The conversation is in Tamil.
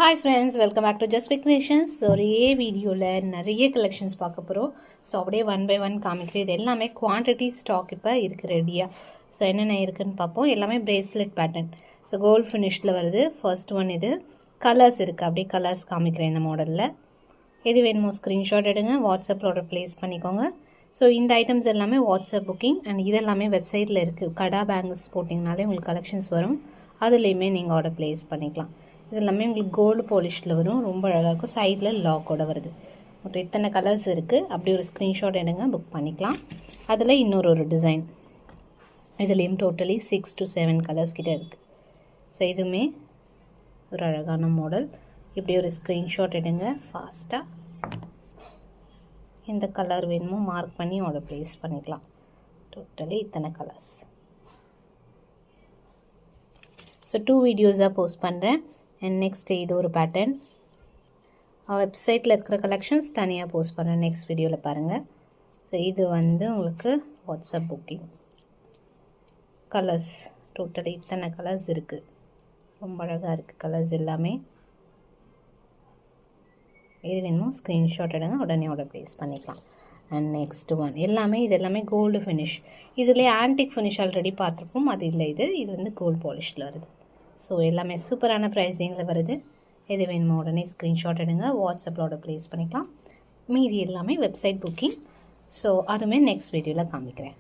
Hi friends, welcome back to Just Pick Creations. ஒரே வீடியோவில் நிறைய கலெக்ஷன்ஸ் பார்க்க போகிறோம். ஸோ அப்படியே ஒன் பை ஒன் காமிக்கிறேன். இது எல்லாமே குவான்டிட்டி ஸ்டாக் இப்போ இருக்குது ரெடியாக. ஸோ என்னென்ன இருக்குதுன்னு பார்ப்போம். எல்லாமே பிரேஸ்லெட் பேட்டர்ன். ஸோ கோல்ட் ஃபினிஷில் வருது. ஃபர்ஸ்ட் ஒன் இது கலர்ஸ் இருக்குது. அப்படியே கலர்ஸ் காமிக்கிறேன் இந்த மாடலில். எது வேணுமோ ஸ்க்ரீன்ஷாட் எடுங்க, வாட்ஸ்அப்பில் ஆர்டர் ப்ளேஸ் பண்ணிக்கோங்க. ஸோ இந்த ஐட்டம்ஸ் எல்லாமே வாட்ஸ்அப் புக்கிங் அண்ட் இதெல்லாமே வெப்சைட்டில் இருக்குது. கடா பேங்கிள்ஸ் போட்டிங்கனாலே உங்களுக்கு கலெக்ஷன்ஸ் வரும். அதுலேயுமே நீங்கள் ஆர்டர் ப்ளேஸ் பண்ணிக்கலாம். இது எல்லாமே உங்களுக்கு கோல்டு பாலிஷில் வரும். ரொம்ப அழகாக இருக்கும். சைடில் லாக்கோட வருது. மொத்தம் இத்தனை கலர்ஸ் இருக்குது. அப்படி ஒரு ஸ்க்ரீன்ஷாட் எடுங்க, புக் பண்ணிக்கலாம். அதில் இன்னொரு டிசைன். இதுலேயும் டோட்டலி 6 to 7 கலர்ஸ் கிட்டே இருக்குது. ஸோ இதுவுமே ஒரு அழகான மாடல். இப்படி ஒரு ஸ்க்ரீன்ஷாட் எடுங்க ஃபாஸ்ட்டாக. எந்த கலர் வேணுமோ மார்க் பண்ணி ஆர்டர் ப்ளேஸ் பண்ணிக்கலாம். டோட்டலி இத்தனை கலர்ஸ். ஸோ 2 வீடியோஸாக போஸ்ட் பண்ணுறேன். அண்ட் நெக்ஸ்ட் இது ஒரு பேட்டர்ன். வெப்சைட்டில் இருக்கிற கலெக்ஷன்ஸ் தனியாக போஸ்ட் பண்ணுறேன். நெக்ஸ்ட் வீடியோவில் பாருங்கள். ஸோ இது உங்களுக்கு வாட்ஸ்அப் புக்கிங். கலர்ஸ் டோட்டலி இத்தனை கலர்ஸ் இருக்குது. ரொம்ப அழகாக இருக்குது கலர்ஸ் எல்லாமே. எது வேணுமோ ஸ்க்ரீன்ஷாட் எடுங்க, உடனே ஆர்டர் ப்ளேஸ் பண்ணிக்கலாம். அண்ட் நெக்ஸ்ட் ஒன் இது எல்லாமே கோல்டு ஃபினிஷ். இதில் ஆன்டிக் ஃபினிஷ் ஆல்ரெடி பார்த்துருப்போம். அது இல்லை, இது கோல்டு பாலிஷில் வருது. ஸோ எல்லாமே சூப்பரான ப்ரைஸிங்கில் வருது. எது வேணுமோ உடனே ஸ்க்ரீன்ஷாட் எடுங்க, வாட்ஸ்அப்பில் ஆர்டர் ப்ளேஸ் பண்ணிக்கலாம். மீதி எல்லாமே வெப்சைட் புக்கிங். ஸோ அதுவுமே நெக்ஸ்ட் வீடியோவில் காமிக்கிறேன்.